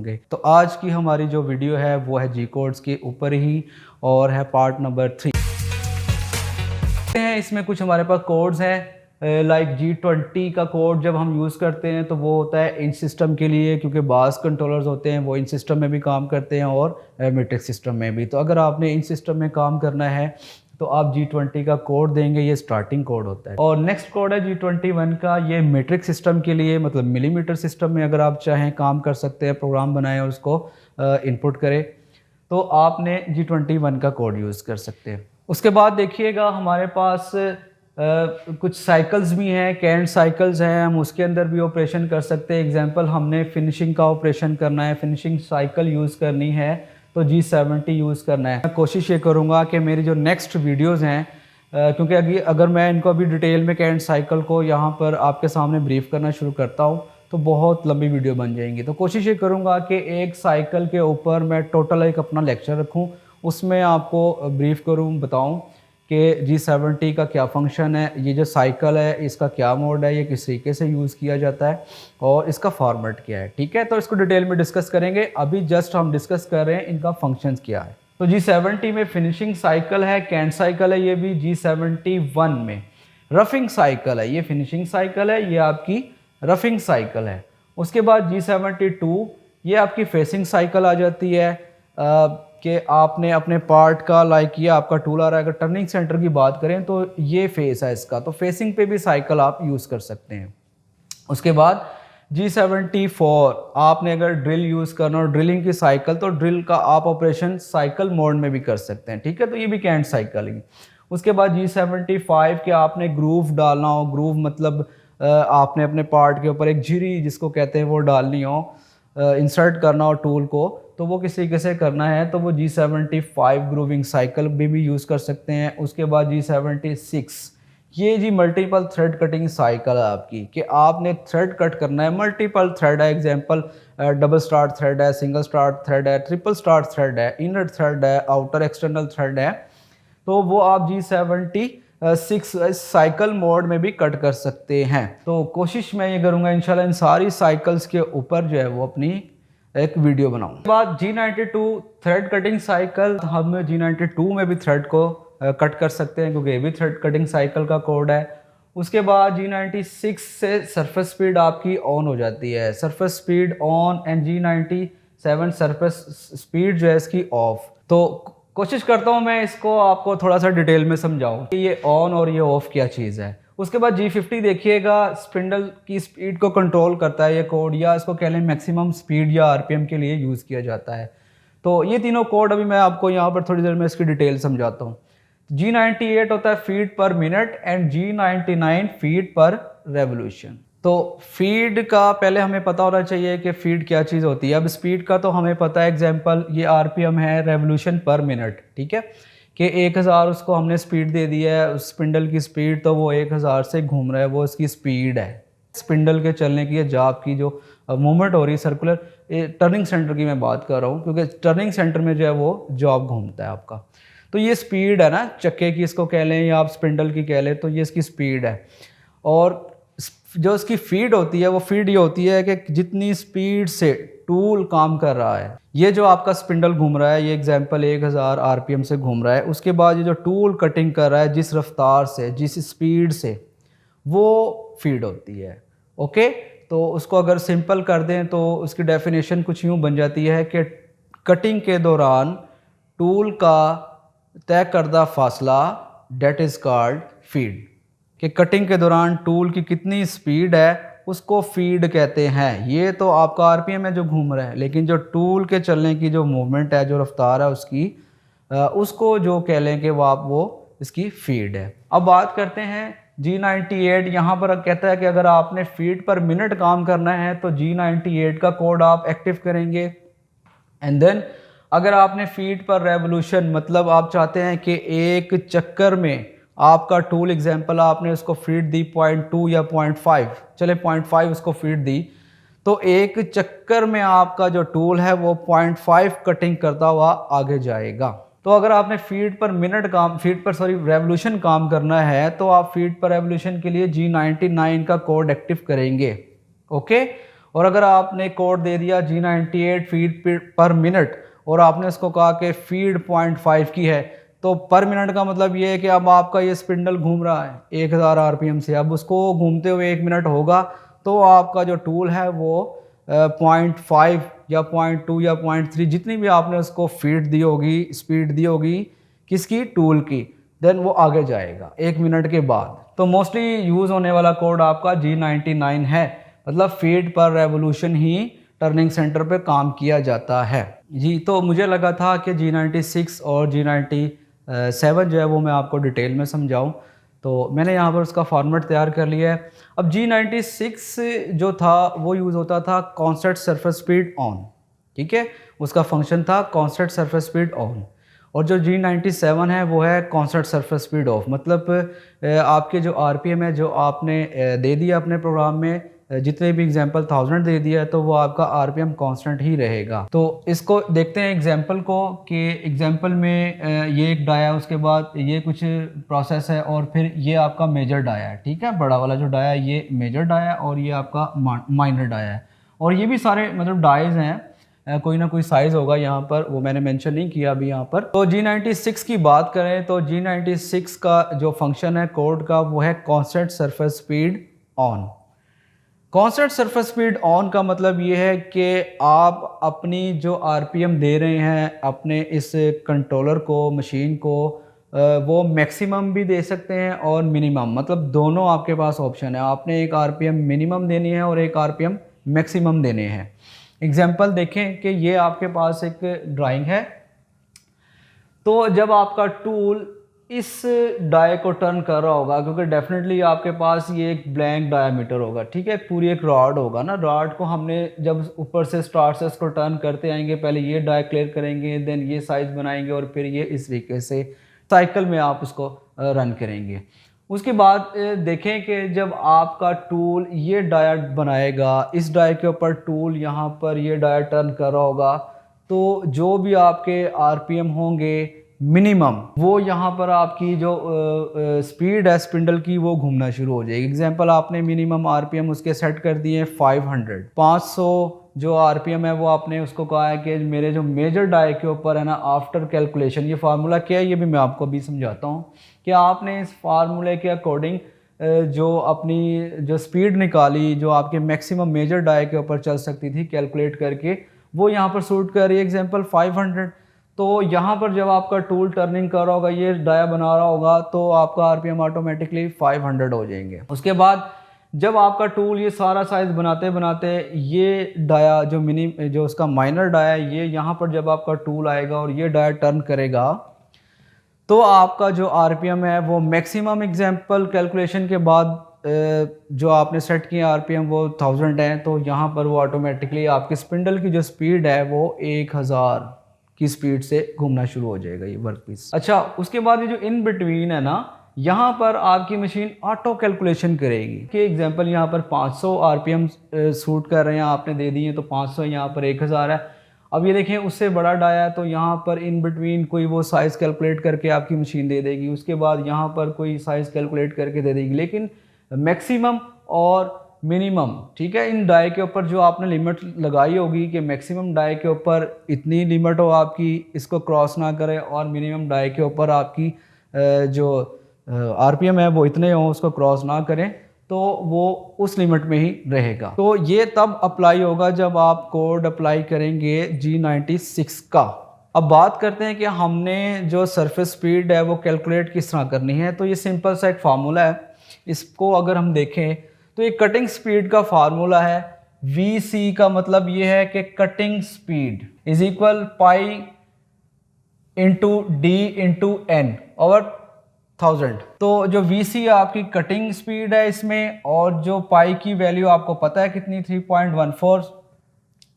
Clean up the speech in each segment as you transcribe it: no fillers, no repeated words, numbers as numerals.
होंगे। तो आज की हमारी जो वीडियो है वो है जी कोड्स के ऊपर ही और है पार्ट नंबर 3 हैं। इसमें कुछ हमारे पास कोड्स हैं लाइक G20 का कोड जब हम यूज़ करते हैं तो वो होता है इन सिस्टम के लिए, क्योंकि बास कंट्रोलर्स होते हैं वो इन सिस्टम में भी काम करते हैं और मैट्रिक्स सिस्टम में भी। तो अगर आपने इन सिस्टम में काम करना है तो आप G20 का कोड देंगे, ये स्टार्टिंग कोड होता है। और नेक्स्ट कोड है G21 का, ये मैट्रिक्स सिस्टम के लिए, मतलब मिलीमीटर सिस्टम में अगर आप चाहें काम कर सकते हैं, प्रोग्राम बनाएं और उसको इनपुट करें, तो आपने G21 का कोड यूज़ कर सकते हैं। उसके बाद देखिएगा हमारे पास कुछ साइकिल्स भी हैं, कैंट साइकिल्स हैं, हम उसके अंदर भी ऑपरेशन कर सकते हैं। एग्जांपल हमने फिनिशिंग का ऑपरेशन करना है, फिनिशिंग साइकिल यूज़ करनी है तो G70 यूज़ करना है। मैं कोशिश ये करूँगा कि मेरी जो नेक्स्ट वीडियोज़ हैं, क्योंकि अगर मैं इनको अभी डिटेल में कैंट साइकिल को यहाँ पर आपके सामने ब्रीफ करना शुरू करता हूँ तो बहुत लंबी वीडियो बन जाएंगी। तो कोशिश ये करूँगा कि एक साइकिल के ऊपर मैं टोटल एक अपना लेक्चर रखूँ, उसमें आपको ब्रीफ करूँ, बताऊँ कि G70 का क्या फंक्शन है, ये जो साइकिल है इसका क्या मोड है, ये किस तरीके से यूज़ किया जाता है और इसका फॉर्मेट क्या है। ठीक है, तो इसको डिटेल में डिस्कस करेंगे। अभी जस्ट हम डिस्कस कर रहे हैं इनका फंक्शंस क्या है। तो G70 में फिनिशिंग साइकिल है, कैंट साइकिल है, ये भी G71 में रफिंग साइकिल है, ये फिनिशिंग साइकिल है, ये आपकी रफिंग साइकिल है। उसके बाद G72 ये आपकी फेसिंग साइकिल आ जाती है कि आपने अपने पार्ट का, लाइक ये आपका टूल आ रहा है, अगर टर्निंग सेंटर की बात करें तो ये फेस है इसका, तो फेसिंग पे भी साइकिल आप यूज़ कर सकते हैं। उसके बाद G74 आपने अगर ड्रिल यूज़ करना और ड्रिलिंग की साइकिल, तो ड्रिल का आप ऑपरेशन साइकिल मोड में भी कर सकते हैं। ठीक है, तो ये भी कैंट साइकिल है। उसके बाद G75 के आपने ग्रूव डालना हो, ग्रूव मतलब आपने अपने पार्ट के ऊपर एक झिरी जिसको कहते हैं वो डालनी हो, इंसर्ट करना हो टूल को, तो वो किस तरीके से करना है, तो वो G75 ग्रूविंग साइकिल भी यूज़ कर सकते हैं। उसके बाद G76 ये जी मल्टीपल थ्रेड कटिंग साइकिल है आपकी, कि आपने थ्रेड कट करना है, मल्टीपल थ्रेड है, एग्जांपल डबल स्टार्ट थ्रेड है, सिंगल स्टार्ट थ्रेड है, ट्रिपल स्टार्ट थ्रेड है, इनर थ्रेड है, आउटर एक्सटर्नल थ्रेड है, तो वो आप G76 साइकिल मोड में भी कट कर सकते हैं। तो कोशिश मैं ये करूँगा इंशाल्लाह इन सारी साइकिल्स के ऊपर जो है वो अपनी एक वीडियो बनाऊँ। बाद G92 थ्रेड कटिंग साइकिल, हम G92 में भी थ्रेड को कट कर सकते हैं क्योंकि ये भी थ्रेड कटिंग साइकिल का कोड है। उसके बाद G96 से सरफेस स्पीड आपकी ऑन हो जाती है, surface speed on, and G97 surface speed जो है इसकी ऑफ। तो कोशिश करता हूँ मैं इसको आपको थोड़ा सा डिटेल में समझाऊँ कि ये ऑन और ये ऑफ क्या चीज़ है। उसके बाद G50 देखिएगा, स्पिंडल की स्पीड को कंट्रोल करता है ये कोड, या इसको कह लें मैक्सिमम स्पीड या RPM के लिए यूज़ किया जाता है। तो ये तीनों कोड अभी मैं आपको यहाँ पर थोड़ी देर में इसकी डिटेल समझाता हूँ। G98 होता है फीट पर मिनट एंड G99 फीट पर रेवोल्यूशन। तो फीड का पहले हमें पता होना चाहिए कि फीड क्या चीज़ होती है। अब स्पीड का तो हमें पता है, एग्जांपल ये RPM है, रेवोल्यूशन पर मिनट। ठीक है, कि 1000 उसको हमने स्पीड दे दी है, उस स्पिंडल की स्पीड, तो वो 1000 से घूम रहा है, वो इसकी स्पीड है। स्पिंडल के चलने की या जाब की जो मूवमेंट हो रही है सर्कुलर, टर्निंग सेंटर की मैं बात कर रहा हूँ, क्योंकि टर्निंग सेंटर में जो है वो जॉब घूमता है आपका। तो ये स्पीड है ना, चक्के की इसको कह लें या आप स्पिंडल की कह लें, तो ये इसकी स्पीड है। और जो इसकी फीड होती है, वो फीड ये होती है कि जितनी स्पीड से टूल काम कर रहा है, ये जो आपका स्पिंडल घूम रहा है, ये एग्जांपल 1000 RPM से घूम रहा है, उसके बाद ये जो टूल कटिंग कर रहा है जिस रफ्तार से, जिस स्पीड से, वो फीड होती है। ओके, तो उसको अगर सिंपल कर दें तो उसकी डेफिनेशन कुछ यूँ बन जाती है कि कटिंग के दौरान टूल का तय करदा फासला, डेट इज़ कॉल्ड फीड, कि कटिंग के दौरान टूल की कितनी स्पीड है उसको फीड कहते हैं। ये तो आपका RPM है जो घूम रहा है, लेकिन जो टूल के चलने की जो मूवमेंट है, जो रफ्तार है उसकी, उसको जो कह लें कि वो इसकी फीड है। अब बात करते हैं G98। यहाँ पर कहता है कि अगर आपने फीट पर मिनट काम करना है तो G98 का कोड आप एक्टिव करेंगे। एंड देन अगर आपने फीट पर रेवोल्यूशन, मतलब आप चाहते हैं कि एक चक्कर में आपका टूल, एग्जांपल आपने उसको फीड दी 0.2 या 0.5, चले 0.5 उसको फीड दी, तो एक चक्कर में आपका जो टूल है वो 0.5 कटिंग करता हुआ आगे जाएगा। तो अगर आपने फीट पर रेवोल्यूशन काम करना है तो आप फीट पर रेवोल्यूशन के लिए G99 का कोड एक्टिव करेंगे। ओके, और अगर आपने कोड दे दिया G98 फीड पर मिनट और आपने उसको कहा कि फीड 0.5 की है, तो पर मिनट का मतलब ये है कि अब आपका ये स्पिंडल घूम रहा है 1000 आरपीएम से, अब उसको घूमते हुए 1 मिनट होगा तो आपका जो टूल है वो 0.5 या 0.2 या 0.3 जितनी भी आपने उसको फीड दी होगी, स्पीड दी होगी किसकी, टूल की, देन वो आगे जाएगा 1 मिनट के बाद। तो मोस्टली यूज़ होने वाला कोड आपका G99 है, मतलब फीड पर रेवोल्यूशन ही टर्निंग सेंटर पे काम किया जाता है जी। तो मुझे लगा था कि G96 और G97 जो है वो मैं आपको डिटेल में समझाऊं, तो मैंने यहाँ पर उसका फॉर्मेट तैयार कर लिया है। अब G96 जो था वो यूज़ होता था कॉन्स्टेंट सरफेस स्पीड ऑन, ठीक है, उसका फंक्शन था कॉन्स्टेंट सरफेस स्पीड ऑन। और जो G97 है वो है कॉन्स्टेंट सरफेस स्पीड ऑफ, मतलब आपके जो आरपीएम है जो आपने दे दिया अपने प्रोग्राम में, जितने भी एग्जांपल 1000 दे दिया है तो वो आपका आरपीएम कांस्टेंट ही रहेगा। तो इसको देखते हैं एग्जांपल को कि एग्जांपल में ये एक डाया, उसके बाद ये कुछ प्रोसेस है और फिर ये आपका मेजर डाया है, ठीक है, बड़ा वाला जो डाया है ये मेजर डाया है और ये आपका माइनर डाया है। और ये भी सारे मतलब डायज हैं, कोई ना कोई साइज़ होगा यहाँ पर, वो मैंने मेंशन नहीं किया अभी यहाँ पर। तो G96 की बात करें तो G96 का जो फंक्शन है कोड का वो है constant surface speed on. Constant surface speed on का मतलब ये है कि आप अपनी जो आरपीएम दे रहे हैं अपने इस कंट्रोलर को, मशीन को, वो मैक्सिमम भी दे सकते हैं और मिनिमम, मतलब दोनों आपके पास ऑप्शन है। आपने एक आरपीएम मिनिमम देनी है और एक आरपीएम मैक्सिमम देने हैं। एग्जांपल देखें कि ये आपके पास एक ड्राइंग है, तो जब आपका टूल इस डाय को टर्न कर रहा होगा, क्योंकि डेफिनेटली आपके पास ये एक ब्लैंक डायामीटर होगा, ठीक है, पूरी एक रॉड होगा ना, रॉड को हमने जब ऊपर से स्टार्ट से इसको टर्न करते आएंगे, पहले ये डाय क्लियर करेंगे, देन ये साइज बनाएंगे और फिर ये इस तरीके से साइकिल में आप उसको रन करेंगे। उसके बाद देखें कि जब आपका टूल ये डाया बनाएगा, इस डाय के ऊपर टूल यहाँ पर ये डाया टर्न कर रहा होगा, तो जो भी आपके आरपीएम होंगे मिनिमम, वो यहाँ पर आपकी जो स्पीड है स्पिंडल की वो घूमना शुरू हो जाएगी। एग्जांपल आपने मिनिमम आरपीएम उसके सेट कर दिए 500 जो आरपीएम है वो आपने उसको कहा है कि मेरे जो मेजर डाय के ऊपर है ना, आफ्टर कैलकुलेशन, ये फार्मूला क्या है ये भी मैं आपको अभी समझाता हूँ कि आपने इस फार्मूले के अकॉर्डिंग जो अपनी जो स्पीड निकाली जो आपके मैक्सिमम मेजर डाय के ऊपर चल सकती थी कैलकुलेट करके, वो यहाँ पर सूट कर रही है एग्जांपल 500। तो यहाँ पर जब आपका टूल टर्निंग कर रहा होगा, ये डाया बना रहा होगा, तो आपका आरपीएम ऑटोमेटिकली 500 हो जाएंगे। उसके बाद जब आपका टूल ये सारा साइज बनाते बनाते ये डाया जो उसका माइनर डाया है, ये यहाँ पर जब आपका टूल आएगा और ये डाया टर्न करेगा, तो आपका जो आरपीएम है वो मैक्सिमम एग्जांपल कैलकुलेशन के बाद जो आपने सेट किया आरपीएम वो 1000 है, तो यहाँ पर वो ऑटोमेटिकली आपकी स्पिंडल की जो स्पीड है वो 1000 की स्पीड से घूमना शुरू हो जाएगा ये वर्कपीस। अच्छा, उसके बाद ये जो इन बिटवीन है ना, यहाँ पर आपकी मशीन ऑटो कैलकुलेशन करेगी कि एग्जांपल यहाँ पर 500 आरपीएम सूट कर रहे हैं, आपने दे दिए तो 500, यहाँ पर 1000 है। अब ये देखें उससे बड़ा डाया है तो यहाँ पर इन बिटवीन कोई वो साइज़ कैलकुलेट करके आपकी मशीन दे देगी, उसके बाद यहाँ पर कोई साइज़ कैलकुलेट करके दे देगी। लेकिन मैक्सिमम और मिनिमम, ठीक है, इन डाई के ऊपर जो आपने लिमिट लगाई होगी कि मैक्सिमम डाई के ऊपर इतनी लिमिट हो आपकी, इसको क्रॉस ना करे, और मिनिमम डाई के ऊपर आपकी जो आरपीएम है वो इतने हो, उसको क्रॉस ना करें, तो वो उस लिमिट में ही रहेगा। तो ये तब अप्लाई होगा जब आप कोड अप्लाई करेंगे G96 का। अब बात करते हैं कि हमने जो सरफेस स्पीड है वो कैलकुलेट किस तरह करनी है। तो ये सिंपल सा एक फार्मूला है, इसको अगर हम देखें तो ये कटिंग स्पीड का फार्मूला है। VC का मतलब ये है कि cutting speed is equal pi into D into N over 1000। तो जो VC आपकी कटिंग स्पीड है इसमें, और जो पाई की वैल्यू आपको पता है कितनी, 3.14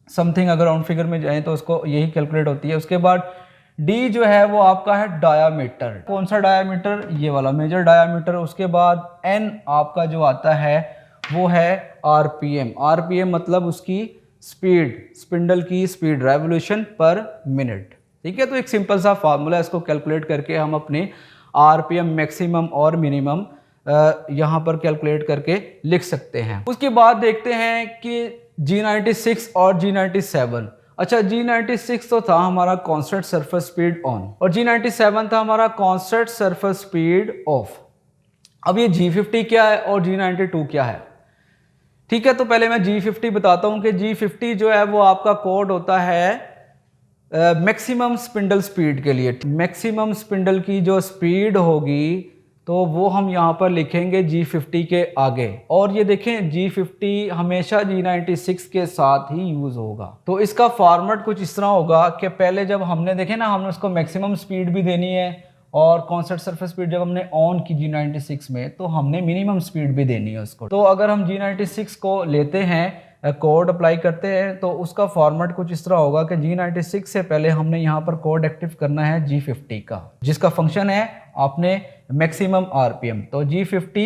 समथिंग, अगर राउंड फिगर में जाए तो उसको यही कैलकुलेट होती है। उसके बाद D जो है वो आपका है डायामीटर। कौन सा डायामीटर? ये वाला मेजर डायामीटर। उसके बाद N आपका जो आता है वो है RPM। RPM मतलब उसकी स्पीड, स्पिंडल की स्पीड, रेवोल्यूशन पर मिनट। ठीक है, तो एक सिंपल सा फार्मूला, इसको कैलकुलेट करके हम अपने RPM मैक्सिमम और मिनिमम यहाँ पर कैलकुलेट करके लिख सकते हैं। उसके बाद देखते हैं कि G96 और G97। अच्छा, G96 तो था हमारा कांस्टेंट सरफेस स्पीड ऑन और G97 था हमारा कांस्टेंट सरफेस स्पीड ऑफ। अब ये G50 क्या है और G92 क्या है? ठीक है, तो पहले मैं G50 बताता हूं कि G50 जो है वो आपका कोड होता है मैक्सिमम स्पिंडल स्पीड के लिए। मैक्सिमम स्पिंडल की जो स्पीड होगी तो वो हम यहाँ पर लिखेंगे G50 के आगे। और ये देखें G50 हमेशा G96 के साथ ही यूज़ होगा। तो इसका फॉर्मेट कुछ इस तरह होगा कि पहले जब हमने देखे ना, हमने उसको मैक्सिमम स्पीड भी देनी है और कांस्टेंट सरफेस स्पीड जब हमने ऑन की G96 में तो हमने मिनिमम स्पीड भी देनी है उसको। तो अगर हम G96 को लेते हैं, कोड अप्लाई करते हैं, तो उसका फॉर्मेट कुछ इस तरह होगा कि G96 से पहले हमने यहाँ पर कोड एक्टिव करना है G50 का, जिसका फंक्शन है आपने मैक्सिमम आरपीएम। तो G50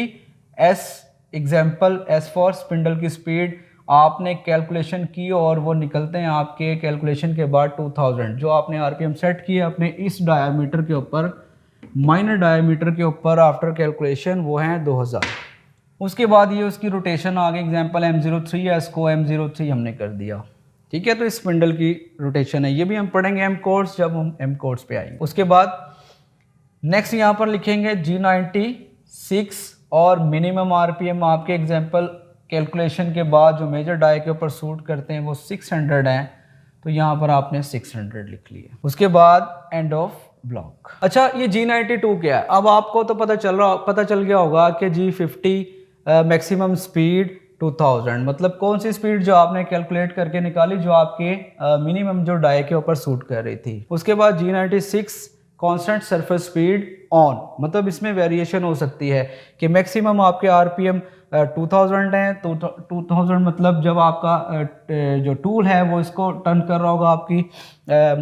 S example S for spindle की स्पीड आपने कैलकुलेशन की और वो निकलते हैं आपके कैलकुलेशन के बाद 2000। जो आपने आरपीएम सेट किया अपने इस डायमीटर के ऊपर, माइनर डायमीटर के ऊपर आफ्टर कैलकुलेशन, वो हैं 2000। उसके बाद ये उसकी रोटेशन आ गई, एग्जाम्पल M03S को M03 हमने कर दिया। ठीक है, तो इस स्पिंडल की रोटेशन है, ये भी हम पढ़ेंगे M कोड्स जब हम M कोड्स पे आएंगे। उसके बाद नेक्स्ट यहाँ पर लिखेंगे G96 और मिनिमम आरपीएम आपके एग्जाम्पल कैलकुलेशन के बाद जो मेजर डाई के ऊपर सूट करते हैं वो 600 हैं, तो यहाँ पर आपने 600 लिख लिया। उसके बाद एंड ऑफ ब्लॉक। अच्छा, ये G92 क्या है? अब आपको तो पता चल गया होगा कि G50 मैक्सिमम स्पीड 2000, मतलब कौन सी स्पीड जो आपने कैलकुलेट करके निकाली जो आपके मिनिमम जो डाई के ऊपर सूट कर रही थी। उसके बाद G96 constant surface speed on, मतलब इसमें वेरिएशन हो सकती है कि मैक्सिमम आपके आरपीएम 2000 है, तो 2000 मतलब जब आपका जो टूल है वो इसको टर्न कर रहा होगा आपकी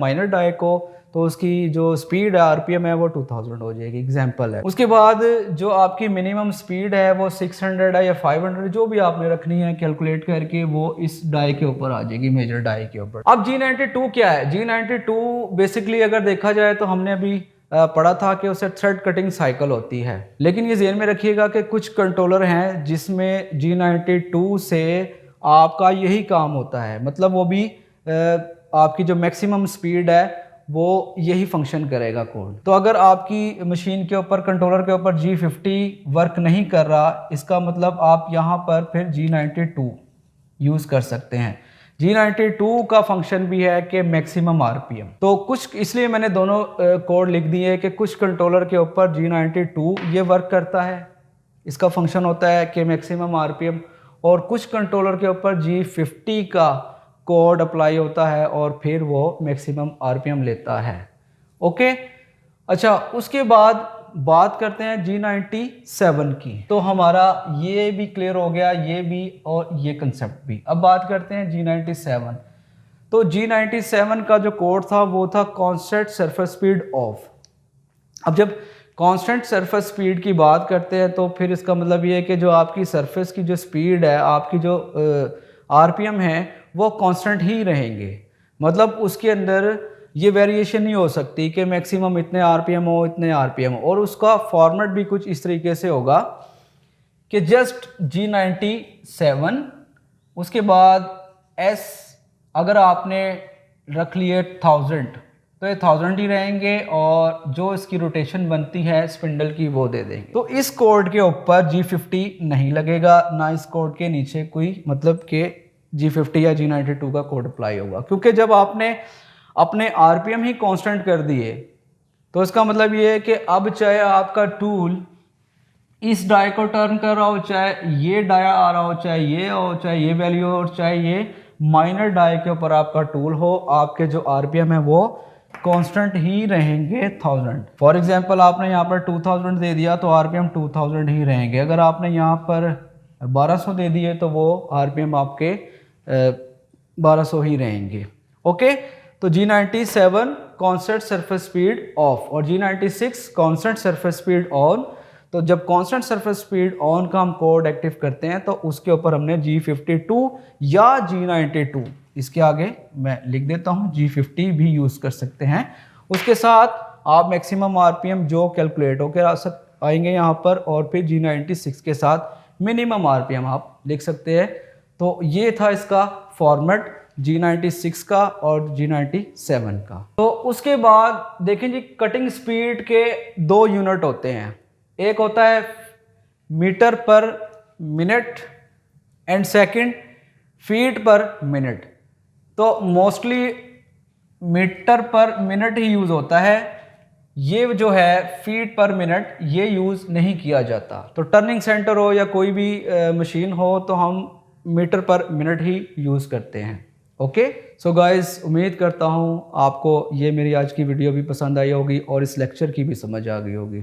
माइनर डाई को, तो उसकी जो स्पीड है आरपीएम है वो 2000 हो जाएगी, एग्जांपल है। उसके बाद जो आपकी मिनिमम स्पीड है वो 600 है या 500, जो भी आपने रखनी है कैलकुलेट करके वो इस डाई के ऊपर आ जाएगी, मेजर डाई के ऊपर। अब G92 क्या है? G92 बेसिकली अगर देखा जाए तो हमने अभी पढ़ा था कि उसे थ्रेड कटिंग साइकिल होती है, लेकिन ये ज़हन में रखिएगा कि कुछ कंट्रोलर हैं जिसमें G92 से आपका यही काम होता है, मतलब वो भी आपकी जो मैक्सिमम स्पीड है वो यही फंक्शन करेगा कोड। तो अगर आपकी मशीन के ऊपर, कंट्रोलर के ऊपर G50 वर्क नहीं कर रहा, इसका मतलब आप यहाँ पर फिर G92 यूज़ कर सकते हैं। G92 का फंक्शन भी है कि मैक्सिमम आरपीएम। तो कुछ, इसलिए मैंने दोनों कोड लिख दिए कि कुछ कंट्रोलर के ऊपर G92 ये वर्क करता है, इसका फंक्शन होता है कि मैक्सिमम आरपीएम, और कुछ कंट्रोलर के ऊपर G50 का कोड अप्लाई होता है और फिर वो मैक्सिमम आरपीएम लेता है। ओके, अच्छा, उसके बाद बात करते हैं G97 की। तो हमारा ये भी क्लियर हो गया, ये भी और ये कंसेप्ट भी। अब बात करते हैं G97। तो G97 का जो कोड था वो था कांस्टेंट सरफेस स्पीड ऑफ। अब जब कांस्टेंट सरफेस स्पीड की बात करते हैं तो फिर इसका मतलब ये है कि जो आपकी सरफेस की जो स्पीड है, आपकी जो आरपीएम है वो कांस्टेंट ही रहेंगे, मतलब उसके अंदर ये वेरिएशन नहीं हो सकती कि मैक्सिमम इतने आरपीएम हो, इतने आरपीएम हो। और उसका फॉर्मेट भी कुछ इस तरीके से होगा कि जस्ट G97, उसके बाद S अगर आपने रख लिए 1000 तो ये 1000 ही रहेंगे, और जो इसकी रोटेशन बनती है स्पिंडल की वो दे देंगे। तो इस कोड के ऊपर G50 नहीं लगेगा, ना इस कोड के नीचे कोई मतलब कि G50 या G92 का कोड अप्लाई होगा, क्योंकि जब आपने अपने आरपीएम ही कांस्टेंट कर दिए तो इसका मतलब ये है कि अब चाहे आपका टूल इस डाई को टर्न कर रहा हो, चाहे ये डाई आ रहा हो, चाहे ये हो, चाहे ये वैल्यू हो, और चाहे ये माइनर डाई के ऊपर आपका टूल हो, आपके जो आरपीएम है वो कांस्टेंट ही रहेंगे 1000। फॉर एग्जांपल आपने यहाँ पर 2000 दे दिया तो आरपीएम 2000 ही रहेंगे। अगर आपने यहाँ पर 1200 दे दिए तो वो आरपीएम आपके 1200 ही रहेंगे। ओके, तो G97 constant surface speed of और G96 constant surface speed on. तो जब कांस्टेंट सरफेस स्पीड ऑन का हम कोड एक्टिव करते हैं तो उसके ऊपर हमने G52 या G92, इसके आगे मैं लिख देता हूं, G50 भी यूज़ कर सकते हैं। उसके साथ आप मैक्सिमम आरपीएम जो कैलकुलेट होकर आएंगे यहाँ पर, और फिर G96 के साथ मिनिमम आरपीएम आप लिख सकते हैं। तो ये था इसका फॉर्मेट G96 का और G97 का। तो उसके बाद देखें जी, कटिंग स्पीड के 2 यूनिट होते हैं। एक होता है मीटर पर मिनट एंड सेकंड फीट पर मिनट। तो मोस्टली मीटर पर मिनट ही यूज़ होता है, ये जो है फीट पर मिनट ये यूज़ नहीं किया जाता। तो टर्निंग सेंटर हो या कोई भी मशीन हो तो हम मीटर पर मिनट ही यूज़ करते हैं। ओके, सो गाइस, उम्मीद करता हूँ आपको ये मेरी आज की वीडियो भी पसंद आई होगी और इस लेक्चर की भी समझ आ गई होगी।